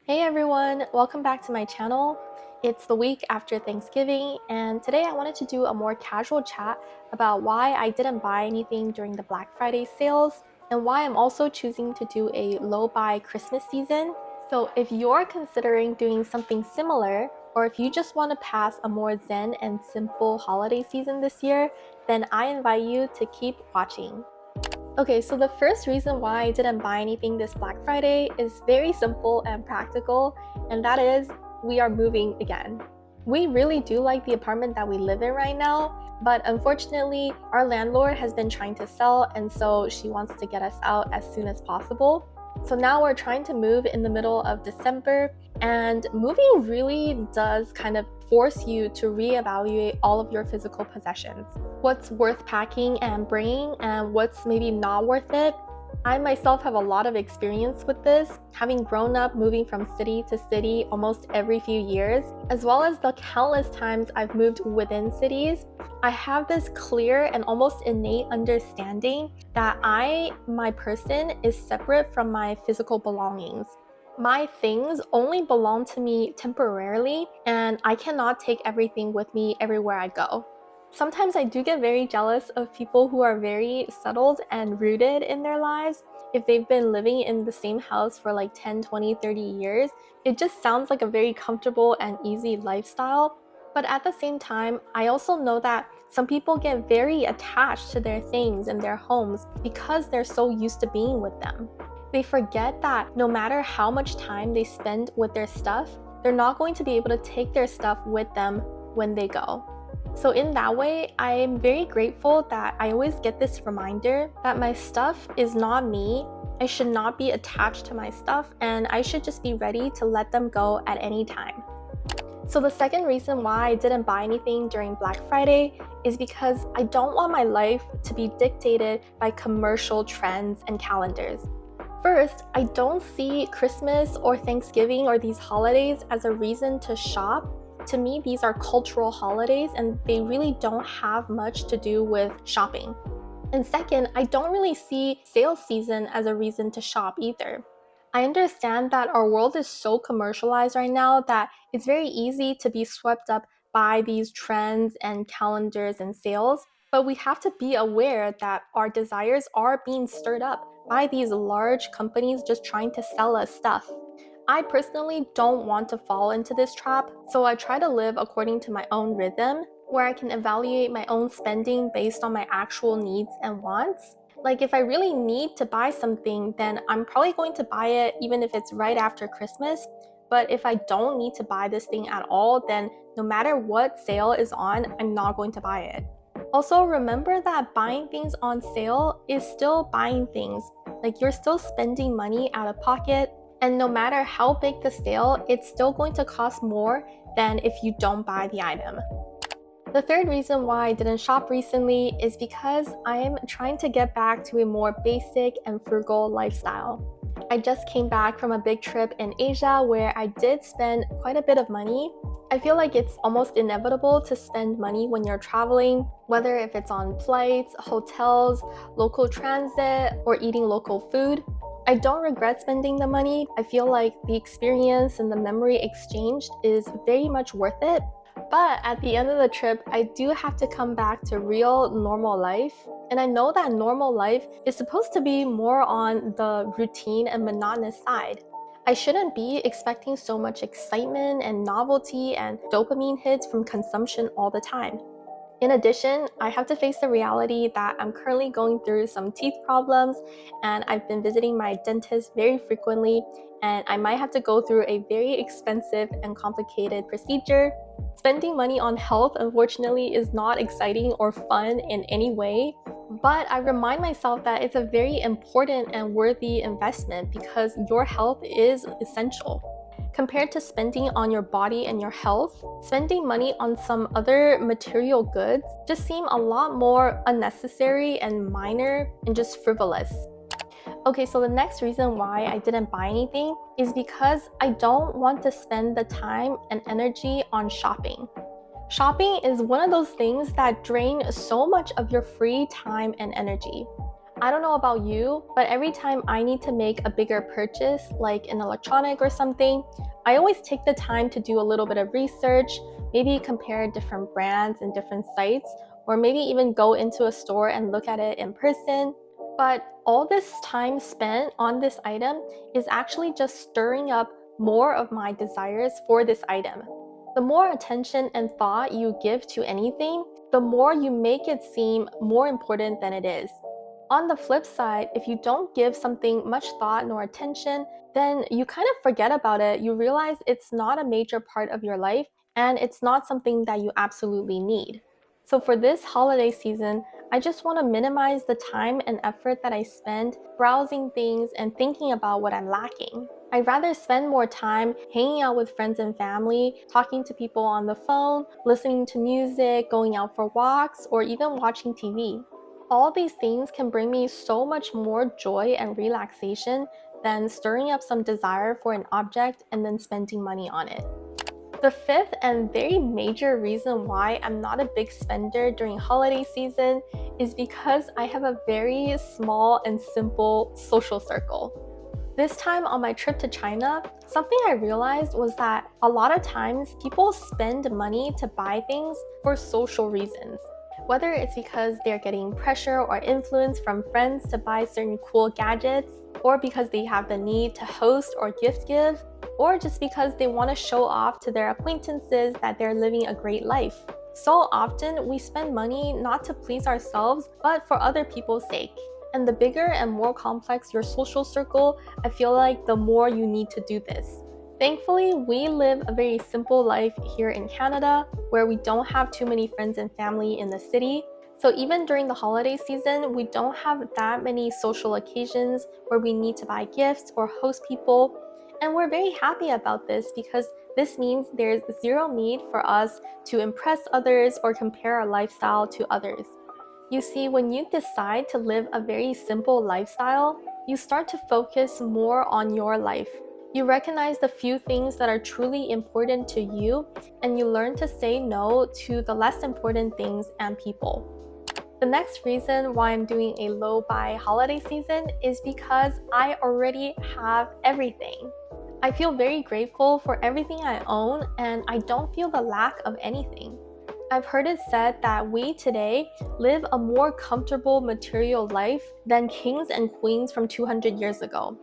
Hey everyone, welcome back to my channel. It's the week after Thanksgiving, and today I wanted to do a more casual chat about why I didn't buy anything during the Black Friday sales and why I'm also choosing to do a low buy Christmas season. So if you're considering doing something similar, or if you just want to pass a more zen and simple holiday season this year, then I invite you to keep watching. Okay, so the first reason why I didn't buy anything this Black Friday is very simple and practical, and that is we are moving again. We really do like the apartment that we live in right now, but unfortunately, our landlord has been trying to sell, and so she wants to get us out as soon as possible. So now we're trying to move in the middle of December, and moving really does kind of force you to reevaluate all of your physical possessions. What's worth packing and bringing, and what's maybe not worth it. I myself have a lot of experience with this, having grown up moving from city to city almost every few years, as well as the countless times I've moved within cities. I have this clear and almost innate understanding that my person, is separate from my physical belongings. My things only belong to me temporarily, and I cannot take everything with me everywhere I go. Sometimes I do get very jealous of people who are very settled and rooted in their lives. If they've been living in the same house for like 10, 20, 30 years, it just sounds like a very comfortable and easy lifestyle. But at the same time, I also know that some people get very attached to their things and their homes because they're so used to being with them. They forget that no matter how much time they spend with their stuff, they're not going to be able to take their stuff with them when they go. So in that way, I'm very grateful that I always get this reminder that my stuff is not me. I should not be attached to my stuff, and I should just be ready to let them go at any time. So the second reason why I didn't buy anything during Black Friday is because I don't want my life to be dictated by commercial trends and calendars. First, I don't see Christmas or Thanksgiving or these holidays as a reason to shop. To me, these are cultural holidays and they really don't have much to do with shopping. And second, I don't really see sales season as a reason to shop either. I understand that our world is so commercialized right now that it's very easy to be swept up by these trends and calendars and sales, but we have to be aware that our desires are being stirred up by these large companies just trying to sell us stuff. I personally don't want to fall into this trap, so I try to live according to my own rhythm, where I can evaluate my own spending based on my actual needs and wants. Like, if I really need to buy something, then I'm probably going to buy it even if it's right after Christmas. But if I don't need to buy this thing at all, then no matter what sale is on, I'm not going to buy it. Also, remember that buying things on sale is still buying things. Like, you're still spending money out of pocket, and no matter how big the sale, it's still going to cost more than if you don't buy the item. The third reason why I didn't shop recently is because I am trying to get back to a more basic and frugal lifestyle. I just came back from a big trip in Asia where I did spend quite a bit of money. I feel like it's almost inevitable to spend money when you're traveling, whether if it's on flights, hotels, local transit, or eating local food. I don't regret spending the money. I feel like the experience and the memory exchanged is very much worth it. But at the end of the trip, I do have to come back to real normal life. And I know that normal life is supposed to be more on the routine and monotonous side. I shouldn't be expecting so much excitement and novelty and dopamine hits from consumption all the time. In addition, I have to face the reality that I'm currently going through some teeth problems, and I've been visiting my dentist very frequently, and I might have to go through a very expensive and complicated procedure. Spending money on health, unfortunately, is not exciting or fun in any way, but I remind myself that it's a very important and worthy investment because your health is essential. Compared to spending on your body and your health, spending money on some other material goods just seem a lot more unnecessary and minor and just frivolous. Okay, so the next reason why I didn't buy anything is because I don't want to spend the time and energy on shopping. Shopping is one of those things that drain so much of your free time and energy. I don't know about you, but every time I need to make a bigger purchase, like an electronic or something, I always take the time to do a little bit of research, maybe compare different brands and different sites, or maybe even go into a store and look at it in person. But all this time spent on this item is actually just stirring up more of my desires for this item. The more attention and thought you give to anything, the more you make it seem more important than it is. On the flip side, if you don't give something much thought nor attention, then you kind of forget about it. You realize it's not a major part of your life and it's not something that you absolutely need. So, for this holiday season, I just want to minimize the time and effort that I spend browsing things and thinking about what I'm lacking. I'd rather spend more time hanging out with friends and family, talking to people on the phone, listening to music, going out for walks, or even watching TV. All these things can bring me so much more joy and relaxation than stirring up some desire for an object and then spending money on it. The fifth and very major reason why I'm not a big spender during holiday season is because I have a very small and simple social circle. This time on my trip to China, something I realized was that a lot of times people spend money to buy things for social reasons. Whether it's because they're getting pressure or influence from friends to buy certain cool gadgets, or because they have the need to host or gift give, or just because they want to show off to their acquaintances that they're living a great life. So often, we spend money not to please ourselves, but for other people's sake. And the bigger and more complex your social circle, I feel like the more you need to do this. Thankfully, we live a very simple life here in Canada where we don't have too many friends and family in the city. So even during the holiday season, we don't have that many social occasions where we need to buy gifts or host people. And we're very happy about this because this means there's zero need for us to impress others or compare our lifestyle to others. You see, when you decide to live a very simple lifestyle, you start to focus more on your life. You recognize the few things that are truly important to you, and you learn to say no to the less important things and people. The next reason why I'm doing a low buy holiday season is because I already have everything. I feel very grateful for everything I own, and I don't feel the lack of anything. I've heard it said that we today live a more comfortable material life than kings and queens from 200 years ago.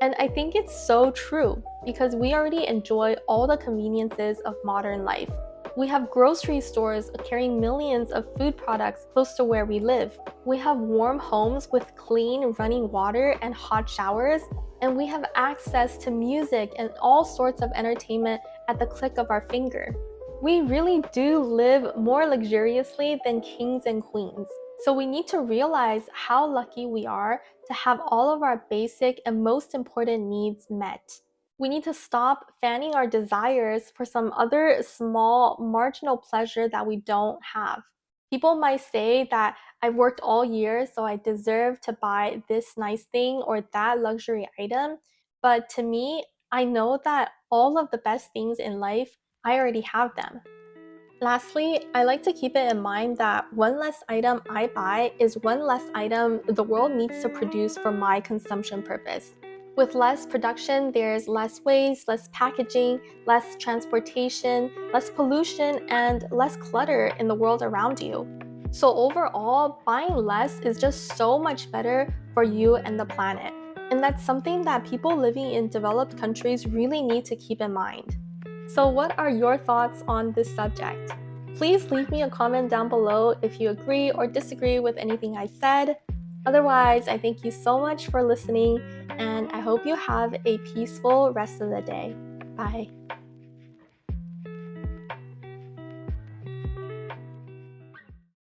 And I think it's so true because we already enjoy all the conveniences of modern life. We have grocery stores carrying millions of food products close to where we live. We have warm homes with clean running water and hot showers. And we have access to music and all sorts of entertainment at the click of our finger. We really do live more luxuriously than kings and queens. So we need to realize how lucky we are to have all of our basic and most important needs met. We need to stop fanning our desires for some other small, marginal pleasure that we don't have. People might say that I've worked all year, so I deserve to buy this nice thing or that luxury item. But to me, I know that all of the best things in life, I already have them. Lastly, I like to keep it in mind that one less item I buy is one less item the world needs to produce for my consumption purpose. With less production, there's less waste, less packaging, less transportation, less pollution, and less clutter in the world around you. So overall, buying less is just so much better for you and the planet. And that's something that people living in developed countries really need to keep in mind. So what are your thoughts on this subject? Please leave me a comment down below if you agree or disagree with anything I said. Otherwise, I thank you so much for listening, and I hope you have a peaceful rest of the day. Bye.